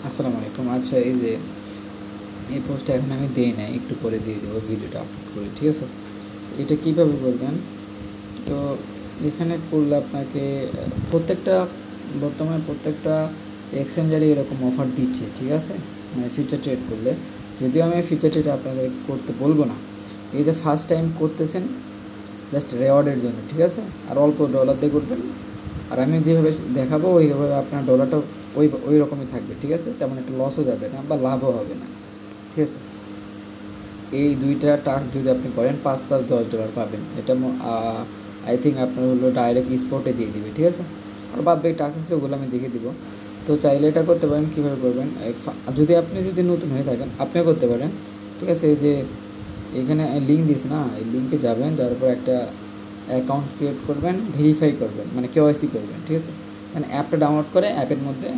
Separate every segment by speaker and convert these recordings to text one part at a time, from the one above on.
Speaker 1: আসসালামু আলাইকুম। আচ্ছা, এই যে এই পোস্টটা এখন আমি দিই নাই, একটু পরে দিয়ে দেবো ভিডিওটা আপলোড করে, ঠিক আছে? তো এটা কীভাবে করবেন? তো এখানে করলে আপনাকে প্রত্যেকটা বর্তমানে প্রত্যেকটা এক্সচেঞ্জারই এরকম অফার দিচ্ছে, ঠিক আছে? মানে ফিউচার ট্রেড করলে, যদিও আমি ফিউচার ট্রেড আপনাদের করতে বলবো না। এই যে ফার্স্ট টাইম করতেছেন জাস্ট রেওয়ার্ডের জন্য, ঠিক আছে? আর অল্প ডলার দিয়ে করবেন, আর আমি যেভাবে দেখাবো ওইভাবে আপনার ডলারটা ওই রকমই থাকবে, ঠিক আছে? তেমন একটা লসও যাবে না বা লাভও হবে না, ঠিক আছে? এই দুইটা টাস্ক যদি আপনি করেন 5 5 10 ডলার পাবেন। এটা আই থিঙ্ক আপনার হলো ডাইরেক্ট স্পটে দিয়ে দিবে, ঠিক আছে? আর বাদ বাকি টাস্ক আছে ওগুলো আমি দেখে দিব। তো চাইলে এটা করতে পারেন। কীভাবে করবেন? যদি নতুন হয়ে থাকেন আপনিও করতে পারেন, ঠিক আছে? এই যে এখানে লিঙ্ক দিস না, এই লিঙ্কে যাবেন, যাওয়ার পর একটা অ্যাকাউন্ট ক্রিয়েট করবেন, ভেরিফাই করবেন, মানে কেওয়াইসি করবেন, ঠিক আছে? মানে অ্যাপটা ডাউনলোড করে অ্যাপের মধ্যে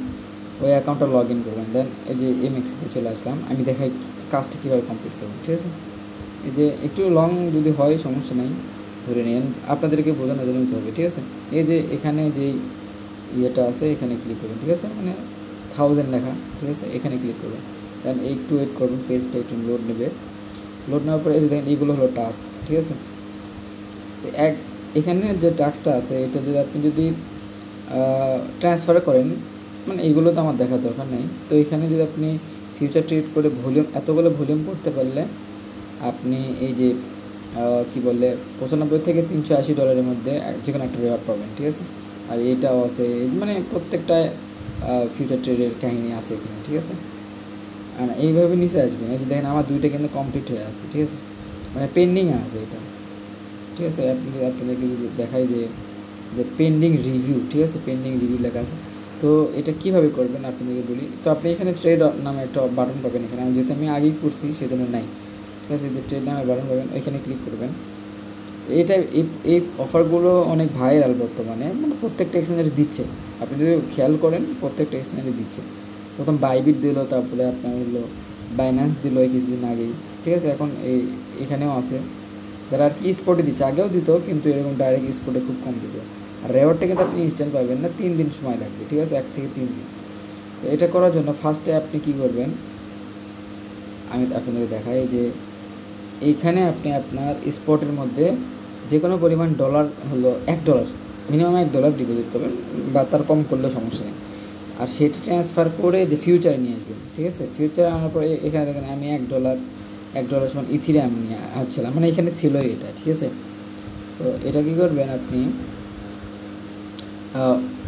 Speaker 1: ওই অ্যাকাউন্টটা লগ ইন করবেন। দেন এই যে এমএক্সিতে চলে আসলাম, আমি দেখাই কাজটা কীভাবে কমপ্লিট করবেন, ঠিক আছে? এই যে একটু লং যদি হয় সমস্যা নেই, ধরে নিন, আপনাদেরকে বোঝানোর জন্য নিতে হবে, ঠিক আছে? এই যে এখানে যেই ইয়েটা আছে এখানে ক্লিক করবেন, ঠিক আছে? মানে 1000 লেখা, ঠিক আছে? এখানে ক্লিক করবেন। দেন একটু ওয়েট করবেন, পেজটা একটু লোড নেবে। লোড নেওয়ার পরে এই যে দেখেন এইগুলো হলো টাস্ক, ঠিক আছে? তো এখানে যে টাস্কটা আছে এটা যদি ট্রান্সফার করেন, মানে এইগুলো তো আমার দেখার দরকার নেই। তো এখানে যদি আপনি ফিউচার ট্রেড করে এতগুলো ভলিউম করতে পারলে আপনি এই যে কী বলে 95 থেকে $380 মধ্যে যে কোনো একটা রেওয়ার্ড পাবেন, ঠিক আছে? আর এটাও আছে, মানে প্রত্যেকটা ফিউচার ট্রেডের কাহিনী আছে এখানে, ঠিক আছে? আর এইভাবে নিচে আসবেন। এই যে দেখেন আমার দুইটা কিন্তু কমপ্লিট হয়ে আছে, ঠিক আছে? মানে পেন্ডিং আছে এটা, ঠিক আছে? আপনাদেরকে যদি দেখাই যে পেন্ডিং রিভিউ, ঠিক আছে? পেন্ডিং রিভিউ লেখা আছে। তো এটা কীভাবে করবেন আপনাদেরকে বলি। তো আপনি এখানে ট্রেড নামে একটা বাটন পাবেন এখানে, যেহেতু আমি আগেই করছি সেজন্য নাই, ঠিক আছে? যে ট্রেড নামে বাটন পাবেন, ওইখানে ক্লিক করবেন। তো এটা এই অফারগুলো অনেক ভাইরাল বর্তমানে, মানে প্রত্যেকটা এক্সচেঞ্জারে দিচ্ছে। আপনি যদি খেয়াল করেন প্রত্যেকটা এক্সচেঞ্জারে দিচ্ছে। প্রথম বাইবিট দিল, তারপরে আপনার হলো বাইন্যান্স দিল এই কিছুদিন আগেই, ঠিক আছে? এখন এখানেও আছে যারা আর কি স্পটে দিচ্ছে। আগেও দিত কিন্তু এরকম ডাইরেক্ট স্পটে খুব কম দিত। আর রেওয়ার্ডটা কিন্তু আপনি ইনস্ট্যান্ট পাবেন না, 3 দিন সময় লাগবে, ঠিক আছে? 1 থেকে 3 দিন। তো এটা করার জন্য ফার্স্টে আপনি কী করবেন, আমি আপনাদের দেখাই যে এইখানে আপনি আপনার স্পটের মধ্যে যে কোনো পরিমাণ ডলার হলো $1, মিনিমাম $1 ডিপোজিট করবেন, বা তার কম করলেও সমস্যা নেই। আর সেটা ট্রান্সফার করে যে ফিউচারে নিয়ে আসবেন, ঠিক আছে? ফিউচারে আনার পরে এখানে দেখেন আমি $1 সমান ইথিরিয়াম নিয়ে আসছিলাম, মানে এখানে ছিলই এটা, ঠিক আছে? তো এটা কী করবেন আপনি,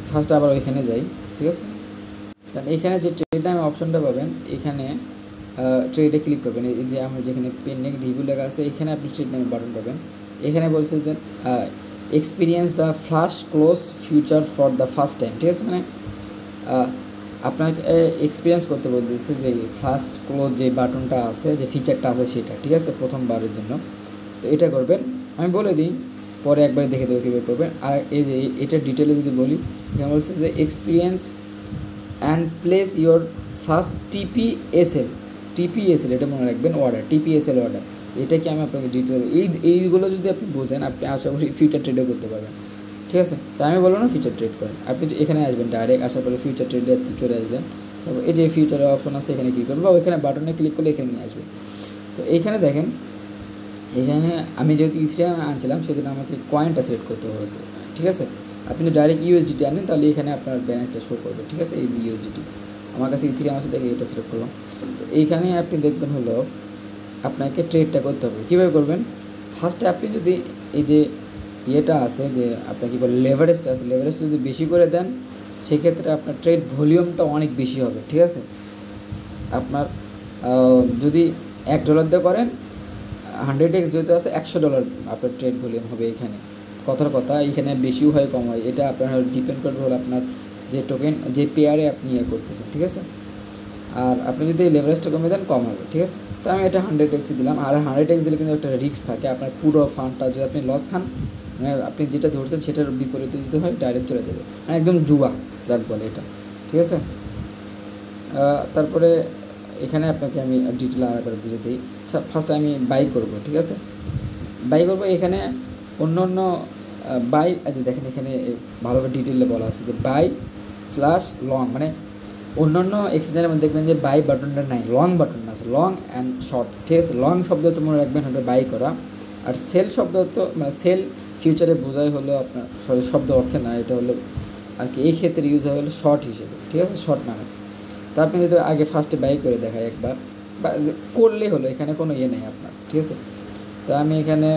Speaker 1: ফার্স্ট আবার ওইখানে যাই, ঠিক আছে? কারণ এখানে যে ট্রেড নামে অপশনটা পাবেন, এখানে ট্রেডে ক্লিক করবেন। এই যে আমার যেখানে পেন্ডিং রিভিউ লেখা আছে এখানে আপনি ট্রেড নামে বাটন পাবেন। এখানে বলছে যে experience the flash close future for the first time, ঠিক আছে? মানে আপনাকে এক্সপিরিয়েন্স করতে বলতেছে যে ফ্লাশ ক্লোজ যে বাটনটা আছে, যে ফিচারটা আছে সেটা, ঠিক আছে? প্রথমবারের জন্য। তো এটা করবেন, আমি বলে দিই, পরে একবারে দেখে দেবো কীভাবে করবেন। আর এই যে এটার ডিটেলে যদি বলি, এখানে বলছে যে experience and place your first TPSL, এটা মনে রাখবেন, অর্ডার, টিপিএসএল অর্ডার। এটা কি আমি আপনাকে ডিটেল এইগুলো যদি আপনি বোঝেন, আপনি আশা করি ফিউচার ট্রেডও করতে পারবেন, ঠিক আছে? তো আমি বলবো না ফিউচার ট্রেড করেন, আপনি এখানে আসবেন ডাইরেক্ট, আসার পরে ফিউচার ট্রেডে চলে আসবেন। তারপর এই যে ফিউচারের অপশন আছে এখানে ক্লিক করবেন, বা ওইখানে বাটনে ক্লিক করলে এখানে নিয়ে আসবে। তো এইখানে দেখেন, এখানে আমি যেহেতু ইথিরিয়াম আনছিলাম সেজন্য আমাকে কয়েনটা সিলেক্ট করতে হয়েছে, ঠিক আছে? আপনি যদি ডাইরেক্ট ইউএসডিটি আনেন তাহলে এখানে আপনার ব্যালেন্সটা শো করবে, ঠিক আছে? এই ইউএসডিটি, আমার কাছে ইথিরিয়াম আছে দেখে এটা সিলেক্ট করলাম। তো এইখানে আপনি দেখবেন হলো আপনাকে ট্রেডটা করতে হবে। কীভাবে করবেন? ফার্স্টে আপনি যদি এই যে ইয়েটা আছে, যে আপনার কী বলে লেভারেজটা আছে, লেভারেজটা যদি বেশি করে দেন সেক্ষেত্রে আপনার ট্রেড ভলিউমটা অনেক বেশি হবে, ঠিক আছে? আপনার যদি $1 দিয়ে করেন, 100x যেহেতু আছে $100 আপনার ট্রেড ভলিউম হবে। এখানে কথার কথা, এখানে বেশিও হয় কম হয়, এটা আপনার ডিপেন্ড করবে হলো আপনার যে টোকেন, যে পেয়ারে আপনি ইয়ে করতেছেন, ঠিক আছে? আর আপনি যদি লেভারেজটা কমে দেন কম হবে, ঠিক আছে? তো আমি এটা 100x দিলাম। আর 100x দিলে কিন্তু একটা রিস্ক থাকে, আপনার পুরো ফান্ডটা যদি আপনি লস খান, মানে আপনি যেটা ধরছেন সেটার বিপরীতে যদি হয় ডাইরেক্ট চলে যাবে, মানে একদম জুয়া যাক বলে এটা, ঠিক আছে? তারপরে এখানে আপনাকে আমি ডিটেল আরেকবার বুঝে দিই। আচ্ছা, ফার্স্টে আমি বাই করব, ঠিক আছে? বাই করব। এখানে অন্য অন্য বাই, আচ্ছা দেখেন এখানে ভালোভাবে ডিটেলে বলা আছে যে বাই/লং, মানে অন্যান্য এক্সচেঞ্জের মধ্যে দেখবেন যে বাই বাটনটা নাই, লং বাটনটা আছে, লং অ্যান্ড শর্ট, ঠিক আছে। লং শব্দ তো মনে রাখবেন হলো বাই করা, আর সেল শব্দ তো মানে সেল ফিউচারে বোঝাই হলো আপনার শব্দ অর্থে না, এটা হলো আর কি এই ক্ষেত্রে ইউজ হয় হলো শর্ট হিসেবে, ঠিক আছে, শর্ট নামে। তো আপনি যদি আগে ফার্স্টে বাই করে দেখায় একবার, বা করলেই হলো, এখানে কোনো ইয়ে নেই আপনার, ঠিক আছে। তো আমি এখানে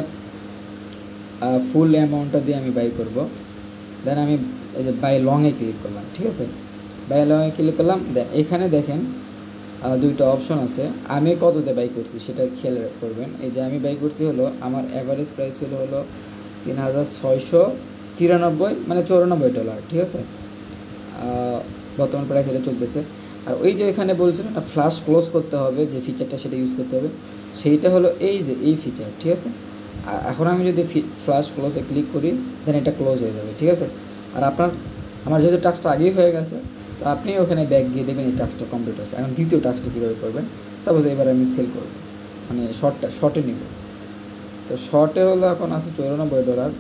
Speaker 1: ফুল অ্যামাউন্টটা দিয়ে আমি বাই করব। দেন আমি এই যে বাই লংয়ে ক্লিক করলাম, ঠিক আছে, বাই লংয়ে ক্লিক করলাম। দেন এখানে দেখেন দুইটা অপশন আছে, আমি কততে বাই করছি সেটা খেয়াল করবেন। এই যে আমি বাই করছি হলো আমার অ্যাভারেজ প্রাইস হলো 3693, মানে $94, ঠিক আছে, বর্তমান প্রাইস এটা চলতেছে। আর ওই যে এখানে বলছিলেন না ফ্ল্যাশ ক্লোজ করতে হবে, যে ফিচারটা সেটা ইউজ করতে হবে, সেইটা হলো এই যে এই ফিচার, ঠিক আছে। এখন আমি যদি ফ্ল্যাশ ক্লোজে ক্লিক করি দেন এটা ক্লোজ হয়ে যাবে, ঠিক আছে। আর আমার যেহেতু টাস্কটা আগেই হয়ে গেছে, তো আপনি ওখানে ব্যাক গিয়ে দেখবেন এই টাস্কটা কমপ্লিট হচ্ছে। এখন দ্বিতীয় টাস্কটা কীভাবে করবেন, সাপোজ এবার আমি সেল করব, মানে শর্টে নিব। তো শর্টে হলো এখন আছে $94,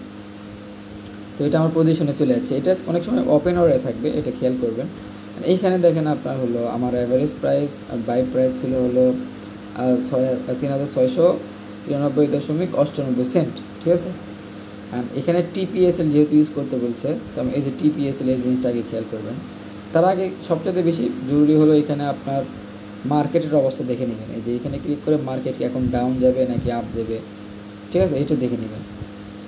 Speaker 1: তো এটা আমার পজিশনে চলে যাচ্ছে। এটা অনেক সময় ওপেন অর্ডারে থাকবে, এটা খেয়াল করবেন। এইখানে দেখেন আপনার হলো আমার অ্যাভারেজ প্রাইস আর বাই প্রাইস ছিল হলো 3693.98 ঠিক আছে। আর এখানে টিপিএসএল যেহেতু ইউজ করতে বলছে, তো আমি এই যে টিপিএসএল এই জিনিসটা আগে খেয়াল করবেন। তার আগে সবচেয়ে বেশি জরুরি হলো এখানে আপনার মার্কেটের অবস্থা দেখে নেবেন। এই যে এখানে ক্লিক করে মার্কেট কি এখন ডাউন যাবে নাকি আপ যাবে, ঠিক আছে, এটা দেখে নেবেন।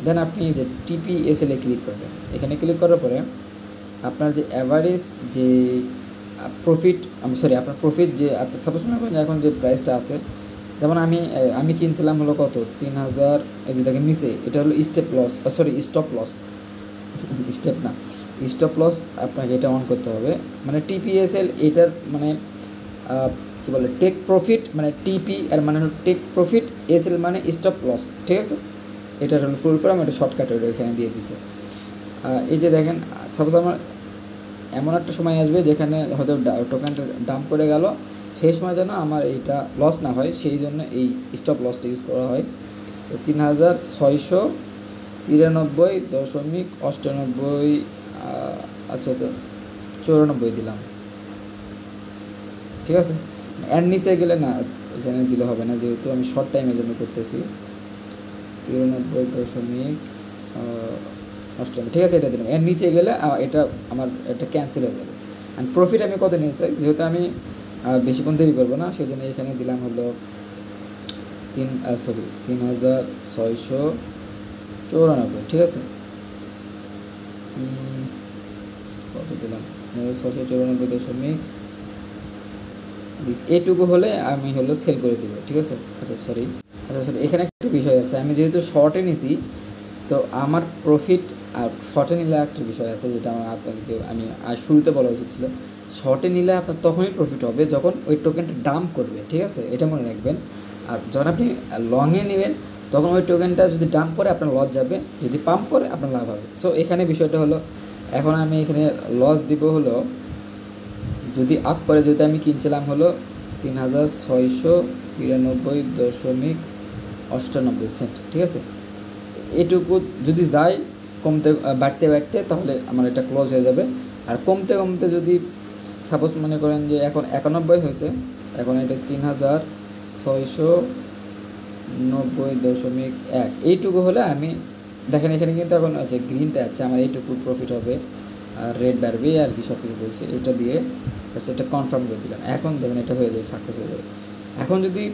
Speaker 1: দেন আপনি এই যে টিপিএসএলে ক্লিক করবেন। এখানে ক্লিক করার পরে আপনার যে অ্যাভারেজ যে প্রফিট, আপনার প্রফিট যে সাপোজ মনে করেন এখন যে প্রাইসটা আছে, যেমন আমি কিনছিলাম হলো কত 3000, এই যে দেখেন নিচে এটা হলো স্টপ লস, স্টেপ না, স্টপ লস আপনাকে এটা অন করতে হবে। মানে টিপিএসএল এটার মানে কী বলে টেক প্রফিট, মানে টিপি আর মানে হলো টেক প্রফিট, এসএল মানে স্টপ লস, ঠিক আছে। এটার হলো ফুল করে আমি একটা শর্টকাট এখানে দিয়ে দিছে। এই যে দেখেন সাপোজ আমার এমন একটা সময় আসবে যেখানে হয়তো টোকেনটা ডাম্প করে গেল, সেই সময় যেন আমার এইটা লস না হয়, সেই জন্য এই স্টপ লসটা ইউজ করা হয়। তো 3693.98, আচ্ছা তো 94 দিলাম, ঠিক আছে। এর নিচে গেলে না, এখানে দিলে হবে না, যেহেতু আমি শর্ট টাইমের জন্য করতেছি। 93.98, ঠিক আছে, এটা দিলাম। এর নিচে গেলে এটা আমার এটা ক্যান্সেল হয়ে যাবে। অ্যান্ড প্রফিট আমি কত নিয়েছি, যেহেতু আমি বেশিক্ষণ দেরি করবো না, সেই জন্য এখানে দিলাম হলো 3694, ঠিক আছে। কত দিলাম, 694.20, এটুকু হলে আমি হলো সেল করে দিব, ঠিক আছে। আচ্ছা সরি, এখানে একটা বিষয় আছে, আমি যেহেতু শর্টে নিছি, তো আমার প্রফিট আর শর্টে নিলে একটা বিষয় আছে যেটা আমার আপনাদেরকে আমি শুরুতে বলা উচিত ছিল। শর্টে নিলে আপনার তখনই প্রফিট হবে যখন ওই টোকেনটা ডাম্প করবে, ঠিক আছে, এটা মনে রাখবেন। আর যখন আপনি লংয়ে নেবেন তখন ওই টোকেনটা যদি ডাম্প করে আপনার লস যাবে, যদি পাম্প করে আপনার লাভ হবে। সো এখানে বিষয়টা হলো, এখন আমি এখানে লস দিব হলো, যদি আপ করে, যদি আমি কিনছিলাম হলো 3693.98, ঠিক আছে। এটুকু যদি যায় বাড়তে তাহলে আমার এটা ক্লোজ হয়ে যাবে। আর কমতে যদি সাপোজ মনে করেন যে এখন 91 হয়েছে, এখন এটা 3690.1, এইটুকু হলে আমি দেখেন এখানে কিন্তু এখন যে গ্রিনটা আছে আমার এইটুকু প্রফিট হবে, আর রেড বাড়বে আর কি সব কিছু বলছে, এটা দিয়ে এটা কনফার্ম করে দিলাম। এখন দেখেন এটা হয়ে যাবে, সাকসেস হয়ে যাবে। এখন যদি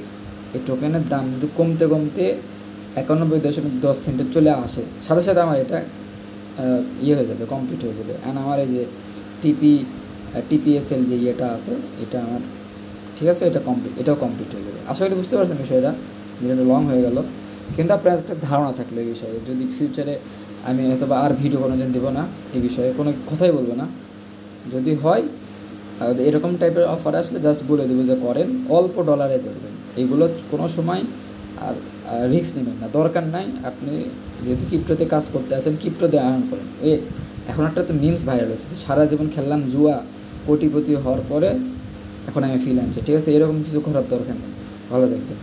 Speaker 1: এই টোকেনের দাম যদি কমতে 91.10 চলে আসে, সাথে সাথে আমার এটা হয়ে যাবে, কমপ্লিট হয়ে যাবে। অ্যান্ড আমার এই যে টিপিএসএল যে ইয়েটা আছে এটা আমার, ঠিক আছে, এটাও কমপ্লিট হয়ে যাবে। আশা করি বুঝতে পারছেন বিষয়টা, যেটা লং হয়ে গেল, কিন্তু আপনার একটা ধারণা থাকলো এই বিষয়ে। যদি ফিউচারে আমি হয়তো বা আর ভিডিও কোনো দিন দেবো না এই বিষয়ে, কোনো কথাই বলবো না। যদি হয় এরকম টাইপের অফার আসলে জাস্ট বলে দেবো যে করেন, অল্প ডলারে করবেন, এইগুলো কোনো সময় আর রিস্ক নেবেন না, দরকার নাই। আপনি যেহেতু ক্রিপ্টোতে কাজ করতে আসেন, ক্রিপ্টোতে আর্ন করেন। এখন একটা তো মিমস ভাইরাল হয়েছে, সারা জীবন খেললাম জুয়া, কোটিপতি হওয়ার পরে এখন আমি ফ্রিল্যান্সার, ঠিক আছে, এরকম কিছু করার দরকার নেই। ভালো থাকবেন।